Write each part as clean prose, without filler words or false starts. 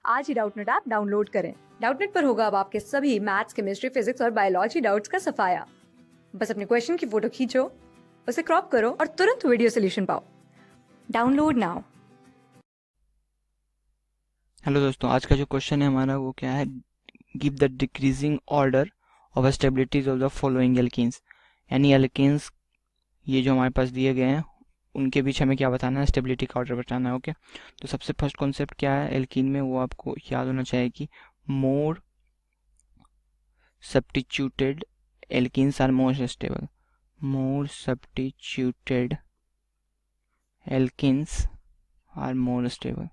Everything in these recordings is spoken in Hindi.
आज ही डाउटनेट ऐप डाउनलोड करें। डाउटनेट पर होगा अब आपके सभी मैथ्स, केमिस्ट्री, फिजिक्स और बायोलॉजी डाउट्स का सफाया। बस अपने क्वेश्चन की फोटो खींचो, उसे क्रॉप करो और तुरंत वीडियो सोल्यूशन पाओ। Download now. हेलो दोस्तों, आज का जो क्वेश्चन है हमारा वो क्या है, give the decreasing order of stabilities of the following alkenes. यानी एल्कीन्स ये जो हमारे पास दिए गए हैं उनके बीच हमें क्या बताना है, स्टेबिलिटी का ऑर्डर बताना है। ओके, तो सबसे फर्स्ट कॉन्सेप्ट क्या है एल्कीन में, वो आपको याद होना चाहिए कि more substituted alkenes are more stable. More substituted alkenes are more stable.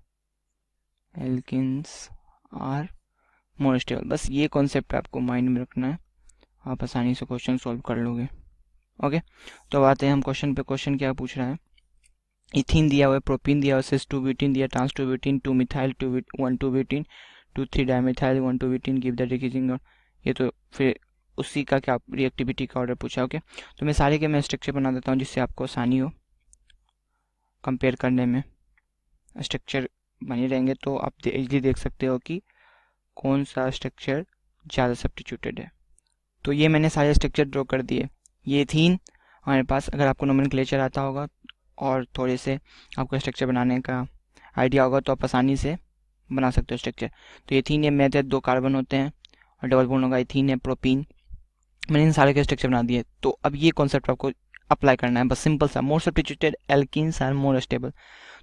Alkenes are more stable, बस ये कॉन्सेप्ट आपको माइंड में रखना है, आप आसानी से क्वेश्चन सॉल्व कर लोगे। ओके, तो अब आते हैं हम क्वेश्चन पे। क्वेश्चन क्या पूछ रहा है, इथीन दिया हुआ है, प्रोपीन दिया हुआ है, सिस 2 ब्यूटीन दिया, trans 2 butene, 2 methyl 1 2 butene, 2 3 dimethyl 1 2 butene, give the decreasing. ये तो फिर उसी का क्या रिएक्टिविटी का ऑर्डर पूछा। ओके, तो मैं सारे के मैं स्ट्रक्चर बना देता हूँ जिससे आपको आसानी हो कंपेयर करने में। स्ट्रक्चर बने रहेंगे तो आप इजीली देख सकते हो कि कौन सा स्ट्रक्चर ज़्यादा सब्स्टिट्यूटेड है। तो ये मैंने सारे स्ट्रक्चर ड्रॉ कर दिए। ये थीन हमारे पास, अगर आपको नोमेनक्लेचर आता होगा और थोड़े से आपको स्ट्रक्चर बनाने का आइडिया होगा तो आप आसानी से बना सकते हो स्ट्रक्चर। तो एथीन, ये मेथड 2 कार्बन होते हैं और डबल बॉन्ड होगा, एथीन है, प्रोपीन। मैंने इन सारे के स्ट्रक्चर बना दिए। तो अब ये कॉन्सेप्ट आपको अप्लाई करना है, बस सिंपल सा, more substituted alkenes are more stable.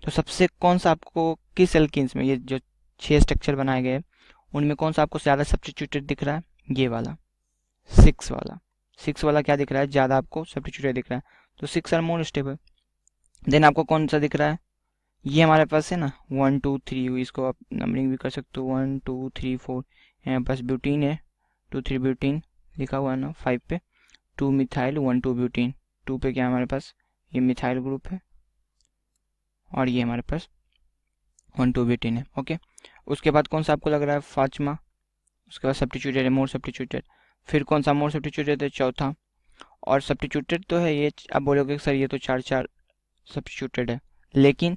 तो सबसे कौन सा आपको किस एल्कीन्स में, ये जो 6 स्ट्रक्चर बनाए गए उनमें कौन सा आपको ज़्यादा सब्स्टिट्यूटेड दिख रहा है, ये वाला 6 वाला। 6 वाला क्या दिख रहा है, ज़्यादा आपको सब्स्टिट्यूटेड दिख रहा है, तो 6 आर मोर स्टेबल। देन आपको कौन सा दिख रहा है, ये हमारे पास है ना 1 2 3, इसको आप नंबरिंग भी कर सकते हो 1 2 3 4। यहाँ पास ब्यूटीन है, 2 3 ब्यूटीन लिखा हुआ है ना 5 पे, 2 मिथाइल 1 2 ब्यूटीन, 2 पे क्या है हमारे पास, ये मिथाइल ग्रुप है और ये हमारे पास 1 2 ब्यूटीन है। ओके, उसके बाद कौन सा आपको लग रहा है, पाँचवा, उसके बाद सब्स्टिट्यूटेड है, मोर सब्स्टिट्यूटेड। फिर कौन सा मोर सब्स्टिट्यूटेड है, चौथा। और सब्स्टिट्यूटेड तो है ये, आप बोलोगे सर ये तो 4 4 सब्स्टिट्यूटेड है, लेकिन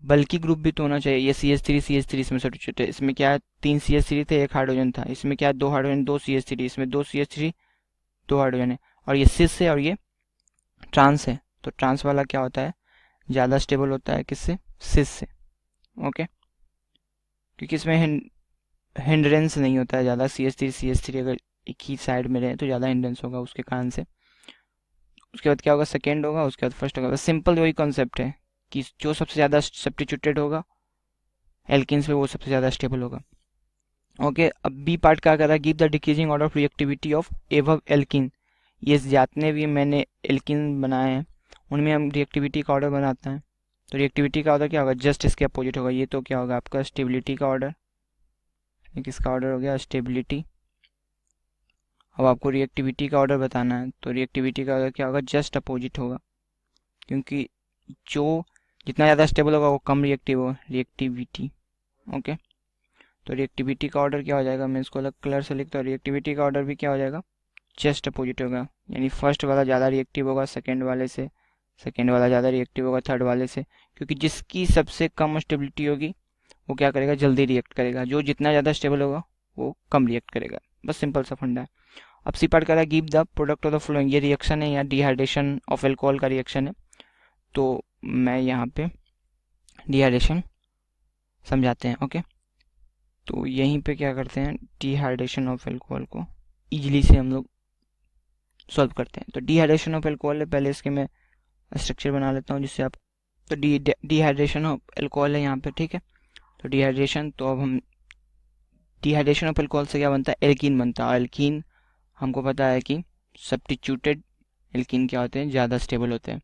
बल्कि ग्रुप भी तो होना चाहिए। ये CH3 इसमें सब्स्टिट्यूटेड है, इसमें क्या है 3 CH3 थे, 1 हाइड्रोजन था, इसमें क्या है 2 हाइड्रोजन 2 CH3, इसमें 2 CH3 2 हाइड्रोजन है, और ये सिस है और ये ट्रांस है। तो ट्रांस वाला क्या होता है, ज़्यादा स्टेबल होता है किससे, सिस से। ओके, क्योंकि इसमें हिंड्रेंस नहीं होता है ज़्यादा, CH3 अगर एक ही साइड में रहे तो ज़्यादा हिंड्रेंस होगा उसके कारण से। उसके बाद क्या होगा, सेकेंड होगा, उसके बाद फर्स्ट होगा। बस सिंपल वही कॉन्सेप्ट है कि जो सबसे ज़्यादा सब्स्टिट्यूटेड होगा एल्किन्स पे वो सबसे ज़्यादा स्टेबल होगा। ओके, अब बी पार्ट क्या कर रहा है, give the decreasing order of reactivity of above alkene. ये जितने भी मैंने एल्किन बनाए हैं उनमें हम रिएक्टिविटी का ऑर्डर बनाते हैं। तो रिएक्टिविटी का ऑर्डर क्या होगा, जस्ट इसके अपोजिट होगा। ये तो क्या होगा आपका स्टेबिलिटी का ऑर्डर, ये किसका ऑर्डर हो गया, स्टेबिलिटी। अब आपको रिएक्टिविटी का ऑर्डर बताना है, तो रिएक्टिविटी का ऑर्डर क्या होगा, जस्ट अपोजिट होगा, क्योंकि जो जितना ज़्यादा स्टेबल होगा वो कम रिएक्टिव होगा, रिएक्टिविटी। ओके, तो रिएक्टिविटी का ऑर्डर क्या हो जाएगा, मैं इसको अलग कलर से लिखता हूँ, रिएक्टिविटी का ऑर्डर भी क्या हो जाएगा, जस्ट अपोजिट होगा। यानी फर्स्ट वाला ज़्यादा रिएक्टिव होगा सेकेंड वाले से, सेकेंड वाला ज़्यादा रिएक्टिव होगा थर्ड वाले से, क्योंकि जिसकी सबसे कम स्टेबिलिटी होगी वो क्या करेगा, जल्दी रिएक्ट करेगा, जो जितना ज़्यादा स्टेबल होगा वो कम रिएक्ट करेगा। बस सिंपल सा फंडा है। अब सी पार्ट कर रहा है, give the product of the flowing. ये रिएक्शन है, यहाँ डिहाइड्रेशन ऑफ एल्कोहल का रिएक्शन है, तो मैं यहाँ पे डिहाइड्रेशन समझाते हैं। ओके, तो यहीं पे क्या करते हैं, डिहाइड्रेशन ऑफ एल्कोहल को इजीली से हम लोग सॉल्व करते हैं। तो डिहाइड्रेशन ऑफ एल्कोहल है, पहले इसके मैं स्ट्रक्चर बना लेता हूँ जिससे आप, तो डिहाइड्रेशन ऑफ एल्कोहल है यहाँ पे, ठीक है। तो डिहाइड्रेशन, तो अब हम डिहाइड्रेशन ऑफ एल्कोहल से क्या बनता है, एल्कीन बनता है। एल्कीन हमको पता है कि सब्स्टिट्यूटेड एल्कीन क्या होते हैं, ज़्यादा स्टेबल होते हैं,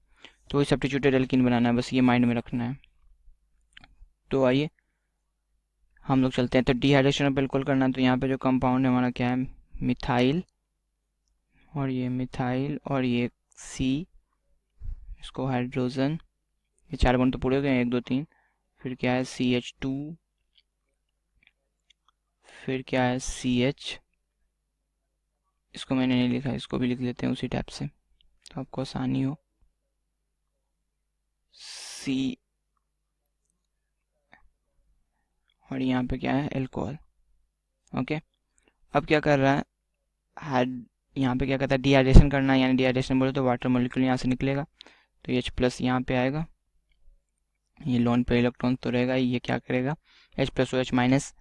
तो वही सब्स्टिट्यूटेड एल्कीन बनाना है, बस ये माइंड में रखना है। तो आइए हम लोग चलते हैं। तो डिहाइड्रेशन ऑफ एल्कोहल करना है, तो यहाँ पे जो कंपाउंड है हमारा क्या है, मिथाइल, और ये मिथाइल और ये सी, इसको हाइड्रोजन, ये 4 बॉन्ड तो पूरे हो गए, 1 2 3, फिर क्या है CH2, फिर क्या है CH, इसको मैंने नहीं लिखा, इसको भी लिख लेते हैं उसी टाइप से तो आपको आसानी हो। C और यहाँ पे क्या है, एल्कोहल। ओके, अब क्या कर रहा है, यहाँ पे क्या करता है, डिहाइड्रेशन करना है, यानी डिहाइड्रेशन बोले तो वाटर मॉलिक्यूल यहाँ से निकलेगा, तो H+ यहाँ पे आएगा, ये लोन पे इलेक्ट्रॉन तो रहेगा, ये क्या करेगा, H+OH-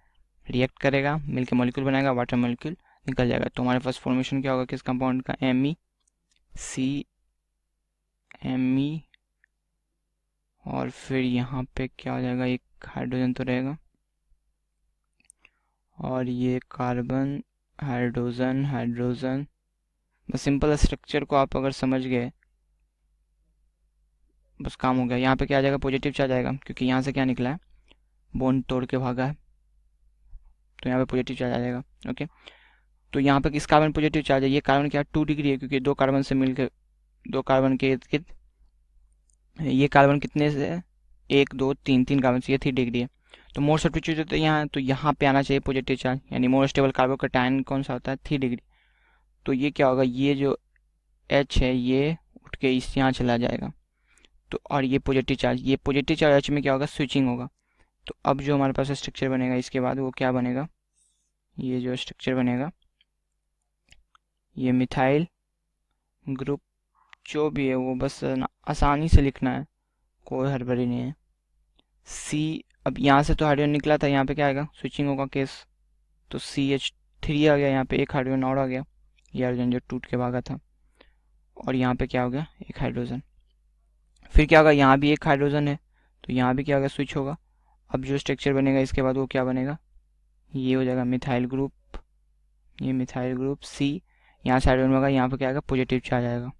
रिएक्ट करेगा, मिलके मॉलिक्यूल बनाएगा, वाटर मॉलिक्यूल निकल जाएगा। तो हमारे पास फॉर्मेशन क्या होगा किस कंपाउंड का, Me और फिर यहाँ पे क्या हो जाएगा, एक हाइड्रोजन तो रहेगा, और ये कार्बन, हाइड्रोजन। बस सिंपल स्ट्रक्चर को आप अगर समझ गए बस काम हो गया। यहाँ पे क्या आ जाएगा, पॉजिटिव चार्ज आएगा, क्योंकि यहाँ से क्या निकला है, बॉन्ड तोड़ के भागा है, तो यहाँ पे पॉजिटिव चार्ज आ जाएगा। ओके, तो यहाँ पे किस कार्बन पॉजिटिव चार्ज है, ये कार्बन क्या 2 डिग्री है, क्योंकि 2 कार्बन से मिलकर 2 कार्बन के इर्द गिर्द, ये कार्बन कितने से है, 1 2 3 कार्बन से, ये 3 डिग्री है। तो मोर सब्स्टिट्यूट होता है यहाँ, तो यहाँ पे आना चाहिए पॉजिटिव चार्ज, यानी मोर स्टेबल कार्बोकैटायन कौन सा होता है, 3 डिग्री। तो ये क्या होगा, ये जो H है ये उठ के इस यहाँ चला जाएगा, तो और ये पॉजिटिव चार्ज H में क्या होगा, स्विचिंग होगा। तो अब जो हमारे पास स्ट्रक्चर बनेगा इसके बाद वो क्या बनेगा, ये जो स्ट्रक्चर बनेगा, ये मिथाइल ग्रुप जो भी है वो बस आसानी से लिखना है, कोई हड़बड़ी नहीं है। C, अब यहाँ से तो हाइड्रोजन निकला था, यहाँ पे क्या आएगा, स्विचिंग होगा केस, तो CH3 आ गया, यहाँ पे एक हाइड्रोजन और आ गया, ये हाइड्रोजन जो टूट के भागा था, और यहाँ पे क्या हो गया, एक हाइड्रोजन। फिर क्या होगा, यहाँ भी एक हाइड्रोजन है, तो यहाँ भी क्या होगा, स्विच होगा। अब जो स्ट्रक्चर बनेगा इसके बाद वो क्या बनेगा, ये हो जाएगा मिथाइल ग्रुप, ये मिथाइल ग्रुप C, यहाँ से हाइड्रोजन होगा, यहाँ पे क्या आएगा, पॉजिटिव चार्ज आएगा।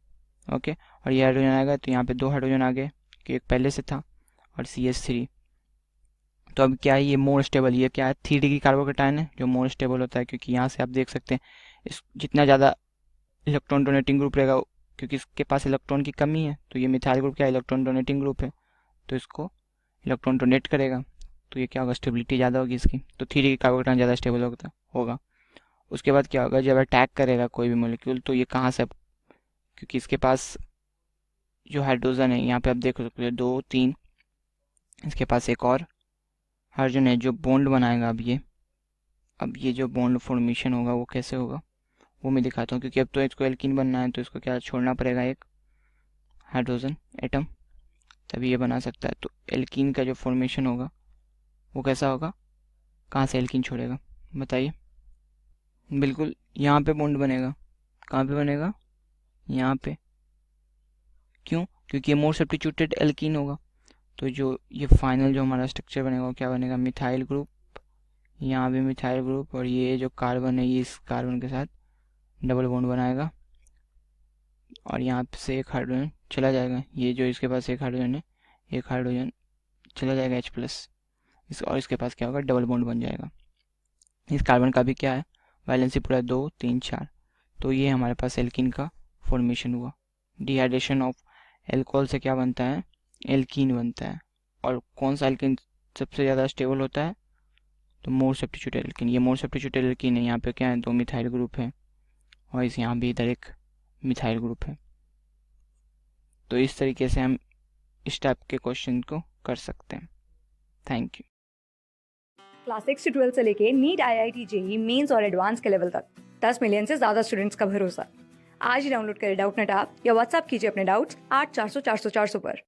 ओके, और ये हाइड्रोजन आएगा, तो यहाँ पे 2 हाइड्रोजन आ गए, कि एक पहले से था, और CH3। तो अब क्या है, ये मोर स्टेबल, ये क्या है, 3 डिग्री कार्बोकैटायन है जो मोर स्टेबल होता है, क्योंकि यहाँ से आप देख सकते हैं इस जितना ज़्यादा इलेक्ट्रॉन डोनेटिंग ग्रुप रहेगा, क्योंकि इसके पास इलेक्ट्रॉन की कमी है, तो ये मिथाइल ग्रुप क्या है, इलेक्ट्रॉन डोनेटिंग ग्रुप है, तो इसको इलेक्ट्रॉन डोनेट करेगा, तो ये क्या होगा, स्टेबिलिटी ज़्यादा होगी इसकी, तो 3 डिग्री कार्बोकैटायन ज़्यादा स्टेबल होगा। उसके बाद क्या होगा, जब अटैक करेगा कोई भी मॉलिक्यूल, तो ये कहाँ से, क्योंकि इसके पास जो हाइड्रोजन है यहाँ पे आप देख सकते हो 2 3, इसके पास एक और हाइड्रोजन है जो बॉन्ड बनाएगा। अब ये जो बॉन्ड फॉर्मेशन होगा वो कैसे होगा वो मैं दिखाता हूँ, क्योंकि अब तो इसको एल्कीन बनना है, तो इसको क्या छोड़ना पड़ेगा, एक हाइड्रोजन एटम, तभी ये बना सकता है। तो एल्कीन का जो फॉर्मेशन होगा वो कैसा होगा, कहाँ से एल्कीन छोड़ेगा बताइए, बिल्कुल यहाँ पे बॉन्ड बनेगा, कहाँ पे बनेगा, यहाँ पे। क्यों, क्योंकि ये मोर सब्स्टिट्यूटेड एल्कीन होगा, तो जो ये फाइनल जो हमारा स्ट्रक्चर बनेगा वो क्या बनेगा, मिथाइल ग्रुप, यहाँ भी मिथाइल ग्रुप, और ये जो कार्बन है ये इस कार्बन के साथ डबल बॉन्ड बनाएगा, और यहाँ से एक हाइड्रोजन चला जाएगा, ये जो इसके पास एक हाइड्रोजन है, एक हाइड्रोजन चला जाएगा H+, और इसके पास क्या होगा, डबल बॉन्ड बन जाएगा। इस कार्बन का भी क्या है, वैलेंसी पूरा 2 3 4, तो ये हमारे पास एल्कीन का फॉर्मेशन हुआ। डिहाइड्रेशन ऑफ एल्कोहल से क्या बनता है, एल्कीन बनता है। और कौन सा एल्कीन सबसे ज़्यादा स्टेबल होता है, तो मोर सब्स्टिट्यूटेड एल्कीन, ये मोर सब्स्टिट्यूटेड एल्कीन है, यहाँ पे क्या है, 2 मिथाइल ग्रुप है, और इस यहाँ भी इधर एक मिथाइल ग्रुप है। तो इस तरीके से हम इस टाइप के क्वेश्चन को कर सकते हैं। Thank you. क्लास 6 से 12 से लेके नीट, IIT, JEE मेंस और एडवांस के लेवल तक 10 मिलियन से ज्यादा स्टूडेंट्स का भरोसा। आज ही डाउनलोड करें डाउटनेट ऐप या व्हाट्सएप कीजिए अपने डाउट्स 8400 400 400 पर।